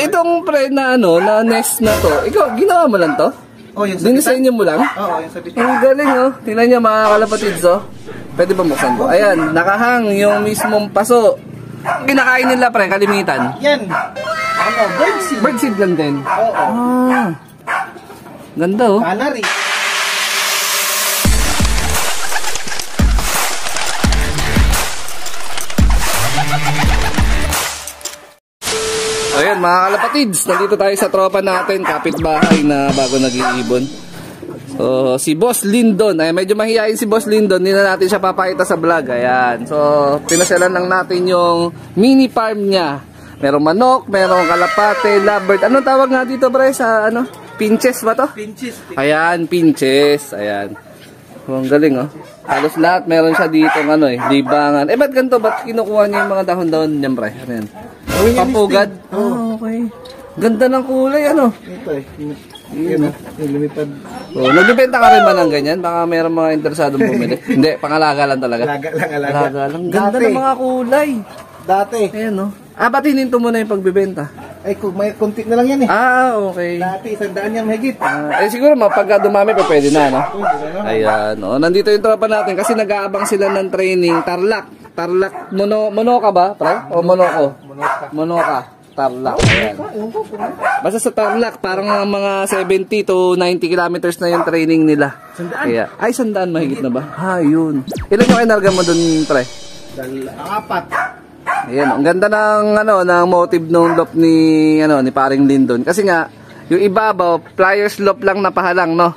Itong pre na ano, na nest na to, ikaw, ginawa mo lang to? Oh, yung dinisenyo mo lang? Oo, yung sabitan. Ang galing oh. Tingnan niya mga kalapatids oh. Pwede ba buksan ko? Ayan, nakahang yung mismong paso. Kinakain nila pre, kalimitan. Yan. Ano, birdseed. Birdseed lang din. Oo. Ah. Ganda oh. Canary. Ayan mga kalapatids, nandito tayo sa tropa natin, kapitbahay na bago nag-iibon. So, si Boss Lindon, ay medyo mahihain si Boss Lindon, hindi na natin siya papakita sa vlog. Ayan, so pinasyalan lang natin yung mini farm niya. Merong manok, merong kalapate, lovebird. Anong tawag nga dito pre sa ano? Pinches ba to? Pinches. Ayan, pinches. Ayan. Oh, ang galing oh. Halos lahat meron siya dito ng ano eh, libangan. Eh ba't ganito? Ba't kinukuha niya yung mga dahon-dahon niyan pre? Ano yan? Pampugad? Oh, okay. Ganda ng kulay ano? Ito eh. Yun oh. Yung lumipad. Oh, nagbibenta ka rin ba ng ganyan? Baka meron mga interesadong bumili. Hindi, pangalaga lang talaga. Alaga lang, alaga. Alaga lang. Ganda ng mga kulay. Dati. Ayan oh. Ah, ba't hininto mo na yung pagbibenta? Ay, may konti na lang yan eh. Ah, okay. Dati, 100 yan mahigit. Eh siguro pagka dumami pa pwede na, no? Ayan, oh, nandito yung tropa natin kasi nag-aabang sila ng training. Tarlac. Tarlac, monoka ba, pre? O monoko? Monoka. Tarlac. Ayan. Basta sa Tarlac, parang mga 70 to 90 kilometers na yung training nila. Kaya, ay, 100 mahigit na ba? Ha, yun. Ilan yung kinarga mo dun, pre? 4. Ayan, ang ganda ng ano ng motive nung loop ni ni paring Lindon kasi nga yung ibabaw pliers loop lang na pahalang no.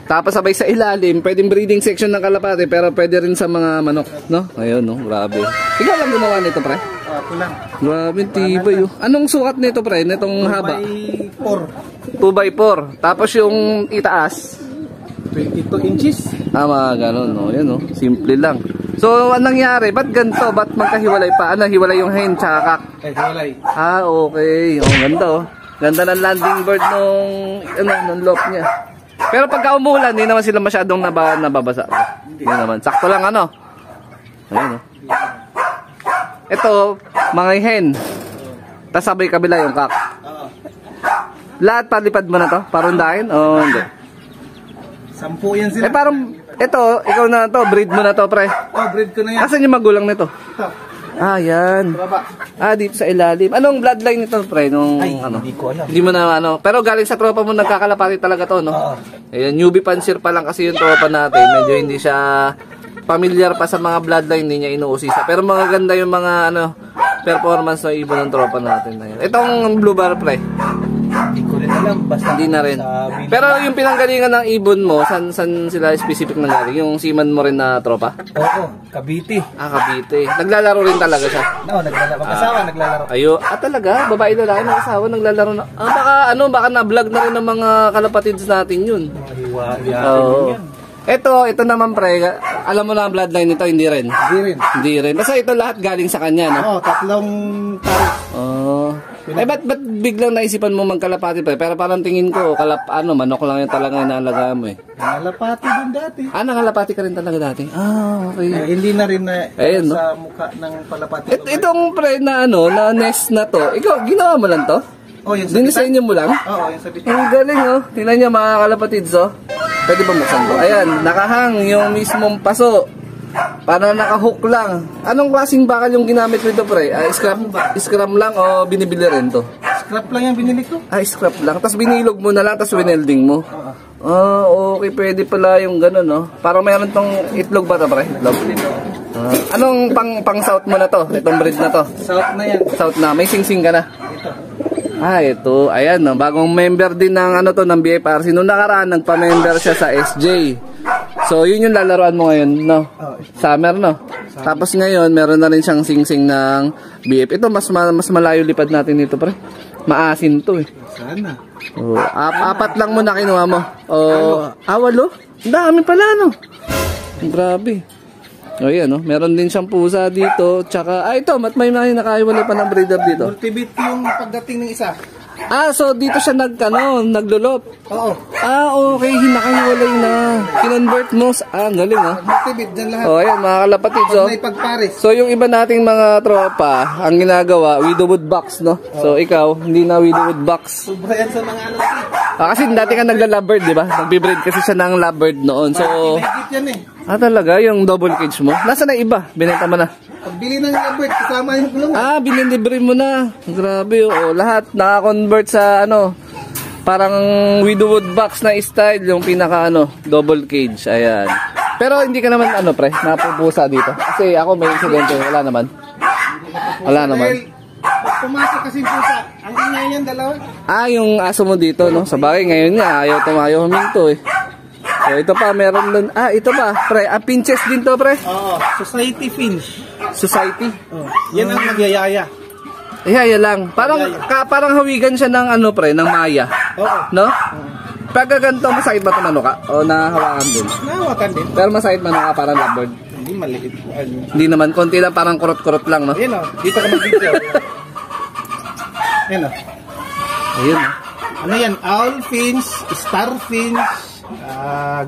Tapos sabay sa ilalim, pwedeng breeding section ng kalapate pero pwede rin sa mga manok, no? Ayun no, grabe. Ikaw lang gumawa nito, pre? Ako lang. Grabe, tibay oh. Anong sukat nito, pre? Nitong haba? 2x4. 2x4. Tapos yung itaas 22 inches. Mga ganun, no? Yan no, simple lang. So, anong nangyari? Ba't ganito? Ba't magkahiwalay pa? Ano, hiwalay yung hen tsaka kak? Ay, hiwalay. Ah, okay. Oh, ganda oh. Ganda ng landing bird nung loop niya. Pero pagka umulan, hindi naman sila masyadong nababasa. Hindi naman. Sakto lang ano. Ayun oh. Ito, mga hen. Tapos sabay kabila yung kak. Lahat palipad mo na to? Parundahin? O hindi? 10 yan sila. Eh parang, ito, ikaw na to, breed mo na to, pre. Oh, breed ko na yan. Asan yung magulang nito? Ito. Ah, yan. Baba. Ah, dito sa ilalim. Anong bloodline nito, pre? Nung, Ay, ano? hindi ko alam. Hindi mo na, ano. Pero galing sa tropa mo, nagkakalapati talaga to, no? Oo. Ayan, newbie pansir pa lang kasi yung tropa natin. Medyo hindi siya familiar pa sa mga bloodline, hindi niya inuusisa. Pero magaganda yung mga, performance ng ibon ng tropa natin. Ayan. Itong blue bar, pre. Hindi ko rin alam. Basta hindi na rin. Pero yung pinanggalingan ng ibon mo, san sila specific nanggaling? Yung seaman mo rin na tropa? Oo, Cavite. Ah, Cavite. Naglalaro rin talaga siya? No, naglalaro. Mag-asawa, naglalaro. Ayo, talaga? Babae lalaki ng asawa, naglalaro na. Baka na-vlog na rin ng mga kalapatids natin yun. Oo. Ito naman pre, alam mo na ang bloodline nito, hindi rin? Hindi rin. Basta ito lahat galing sa kanya, no? Oo, 3 tarik. Oo. Eh, ba't biglang naisipan mo magkalapati pre? Pero parang tingin ko, manok lang yung talaga inalagaan mo eh. Nangalapati din dati. Ah, nangalapati ka rin talaga dati? Ah, okay. Hindi na rin na ayun, sa mukha ng palapati. Itong pre na na nest na to, ikaw, ginawa mo lang to? Oh, yung dinisenyo mo lang? Oo, yung sabitan. Ang galing oh. Tingnan niyo mga kalapatids oh. Pwede ba buksan ko? Ayan, nakahang yung mismong paso. Para nakahook lang. Anong klaseng bakal yung ginamit nito pre? Scrap lang o binibili rin to? Scrap lang yung binili ko. Scrap lang. Tapos binilog mo na lang, tapos winelding mo. Ah, okay. Pwede pala yung gano'n no. Parang mayroon tong itlog ba ito pre? Itlog. Anong pang south mo na to? Itong breed na to? South na yan. South na. May sing-sing ka na? Ito. Ito. Ayan, no? Bagong member din ng ng BFRC. Noong nakaraan, nagpa-member siya sa SJ. So, yun yung lalaroan mo ngayon, no? Summer, no? Tapos ngayon, meron na rin siyang sing-sing ng BF. Ito, mas malayo lipad natin dito, pre. Maasin to, eh. Sana. Oh, 4 lang mo na kinuha mo. Oh, 8? Ang dami pala, no? Grabe. O yan, no? Meron din siyang pusa dito. Tsaka, ito, may nakaiwalay pa ng breeder dito. Multibit yung pagdating ng isa. So dito siya naglulop. Oo. Okay, hinakahiwalay na. Kinonvert mo. Ang galing Multibid dyan lahat. Ayan, mga kalapatid. Pag may pagpares. So yung iba nating mga tropa, ang ginagawa, widowwood box, no? So ikaw, hindi na widowwood box. Sobra yan sa mga ano. Kasi dati ka nagla-lovebird, di ba? Nagbe-breed kasi siya ng lovebird noon. So, Mahigit yan eh. talaga, yung double cage mo. Nasaan na iba? Binenta mo na. Pagbili ng lovebird, kasama yung gulong. Binilibre mo na. Grabe, lahat naka-convert sa parang widowwood box na style, yung pinaka double cage. Ayan. Pero hindi ka naman pre, napupusa dito. Kasi ako may insidente, wala naman. Wala naman. Pag pumasok kasi pusa, ang ingay yan dalawa. Yung aso mo dito, no? Sa bagay, ngayon nga, ayaw huminto eh. So, ito pa, meron dun. Ito pa, pre. Pinches din to, pre. Oo, society finch. Society. Yan ang magyayaya. Ihaya lang. Parang hawigan siya ng pre, ng maya. Oo. No? Pagka ganito, masakit ba ito manuka? O nahawakan din? Nahawakan din. Pero masakit manuka, parang lovebird. Hindi maliit. Hindi naman, konti lang, parang kurot-kurot lang, no? Yan dito ka mag-video. Yan Ayun, Ano yan? Owl finch, star finch,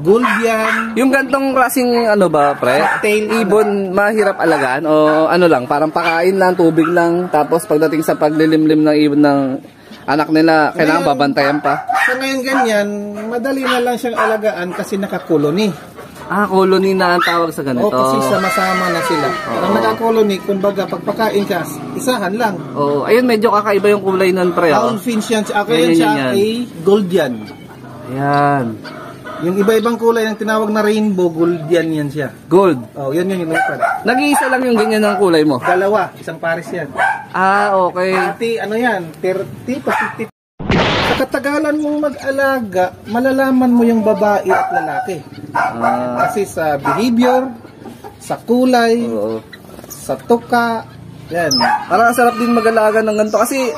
gold yan. Yung gantong klaseng ba, pre? Tail, ibon, mahirap alagaan? O lang, parang pakain lang, tubig lang, tapos pagdating sa paglilimlim ng ibon ng anak nila, kailangan babantayan pa? Sa ngayon ganyan, madali na lang siyang alagaan kasi nakakoloni. Colony na ang tawag sa ganito. Kasi sama-sama na sila. Ang nakakoloni, kumbaga pagpakain ka, isahan lang. Ayun, medyo kakaiba yung kulay nun, pre. Owl finch yan. Ako yan siya ay gold yan. Ayan. Yung iba-ibang kulay ng tinawag na rainbow, gold yan siya. Gold? Yan yung lumipad. Nag-iisa lang yung ganyan ng kulay mo? Dalawa, isang pares yan. Okay. Pati, yan, 30 to 50. Sa katagalan mong mag-alaga, malalaman mo yung babae at lalaki. Kasi sa behavior, sa kulay, sa tuka, yan. Parang sarap din mag-alaga ng ganito. Kasi,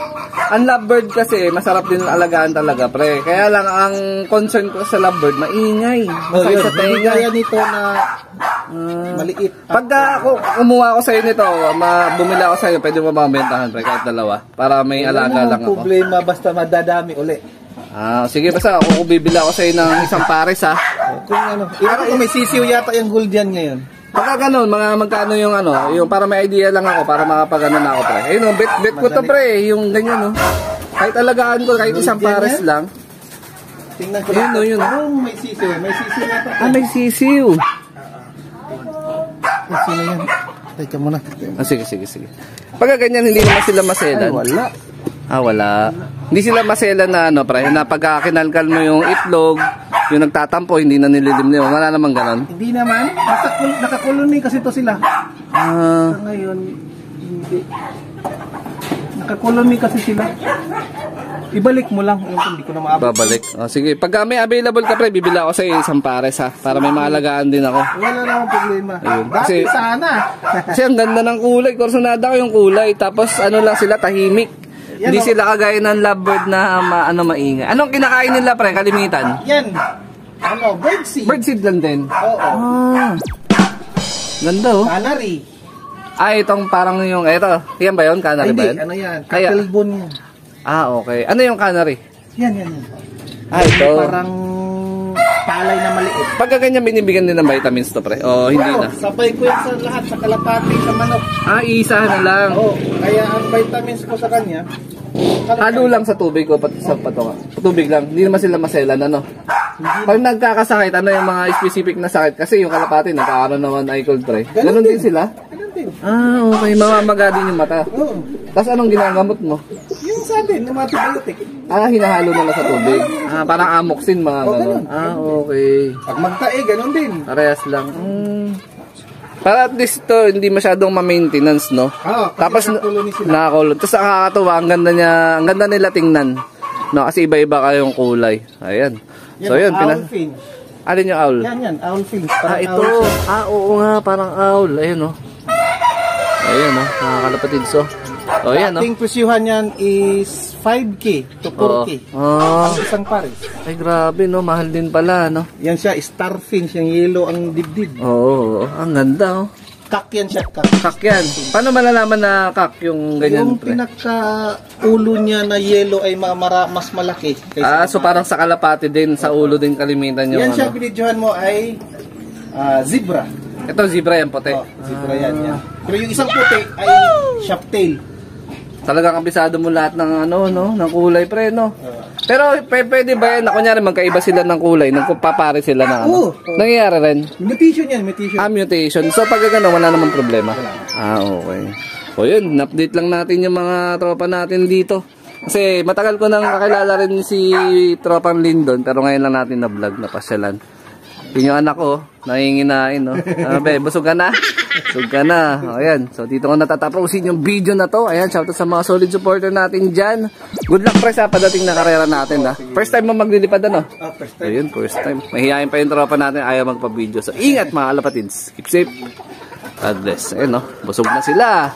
ang lovebird kasi, masarap din alagaan talaga, pre. Kaya lang, ang concern ko sa lovebird, maingay. Masakit sa tenga. Gaya nito na maliit. Pagka kumuha ko sa'yo nito, bumili ako sa'yo, pwede mo mabentahan, pre, kahit dalawa. Para may alaga lang ako. Problema, basta madadami uli. Sige, basta ako bibili ako sa'yo ng isang pares, ha? Kung may sisiw yata yung gold yan ngayon. Pagka ganun, magkano yung yung para may idea lang ako, para makapagano na ako, pre. Ayun, bet ko to, pre, yung ganyan, Kahit alagaan ko, kahit isang pares lang. Tingnan ko lang. Yun. May sisiw. May sisiw yata. May sisiw. Sino yan? Teka muna. Sige. Pagka ganyan, hindi naman sila maselan. Wala. Wala. Hindi sila maselan na pre, na pagka kinalkal mo yung itlog, yung nagtatampo, hindi na nililimlim. Wala namang ganon. Hindi naman. Nakakoloni kasi to sila. Sa ngayon, hindi. Nakakoloni kasi sila. Ibalik mo lang. Hindi ko na maabot. Babalik. Sige. Pagka may available ka, pre, bibila ako sa isang pares, ha? Para may maalagaan din ako. Wala namang problema. Ayun. Dati sana. Kasi ang ganda ng kulay. Korsonada ko yung kulay. Tapos lang sila, tahimik. Hindi sila kagaya ng lovebird na maingay. Anong kinakain nila, pre? Kalimitan? Yan. Birdseed. Birdseed lang din? Oo. Ganda, Canary. Itong parang yung, yan ba yun? Canary ba yun? Ano yan? Cattlebone yan. Okay. Ano yung canary? Yan. Ito. Parang palay na maliit. Pagka ganyan, binibigyan din ng vitamins to, pre? Hindi na? Sabay ko yan sa lahat, sa kalapati, sa manok. Isa na lang. Kaya ang vitamins ko sa kanya, halo lang sa tubig ko, pati sa patunga. Tubig lang, hindi naman sila maselan, Pag nagkakasakit, ano yung mga specific na sakit? Kasi yung kalapati, nagkakaroon naman eye cold, pre. Ganon din sila? Ganon din. Okay. Mamamaga din yung mata. Oo. Tapos anong ginagamot mo? Yung sabi, ng antibiotic. Hinahalo na lang sa tubig. Parang amoxin, mga ganon. Okay. Pag magtae, ganon din. Parehas lang. Para at least to, hindi masyadong ma-maintenance, no? Tapos nakakulong. Tapos nakakatuwa, ang ganda nila tingnan. No, kasi iba-iba kayong kulay. Ayan. So yun, owl finch. Alin yung owl? Yan, owl finch. Ito. Oo nga, parang owl. Ayun, Ayun, nakakalapatid. So, yan, ating presyuhan yan is 5K to 4K. Ang isang pares. Ay, grabe, mahal din pala, Yan siya, star finch, yung yellow ang dibdib. Ang ganda, Kak yan siya, kak. Kak yan. Paano malalaman na kak yung ganyan? Yung pinaka-ulo niya na yellow ay mas malaki. So parang sa kalapati din, sa ulo din kalimitan yung yan siya, ano. binidyohan mo ay zebra. Ito, zebra yan, puti. Zebra yan. Pero yung isang puti ay shoptail. Talagang kabisado mo lahat ng ano, no? Ng kulay, pre, no? Pero pwede ba yan na kunyari magkaiba sila ng kulay, nagpapare sila ng ano? Nangyayari rin? Mutation yan, mutation. Mutation. So pag gano'n, wala namang problema. Okay. O yun, na-update lang natin yung mga tropa natin dito. Kasi matagal ko nang kakilala rin si Tropang Lindon, pero ngayon lang natin na vlog, na pasyalan. Yun yung anak ko, nanginginain, no? Be, busog ka na? Busog ka na. Ayan, so dito ko natatapusin yung video na to. Ayan, shoutout sa mga solid supporter natin dyan. Good luck, pre, sa padating na karera natin, ha? First time mo maglilipad, ano? First time. Ayun, first time. Mahihayin pa yung tropa natin, ayaw magpa-video. So, ingat mga kalapatids. Keep safe. God bless. Ayun, no? Busog na sila.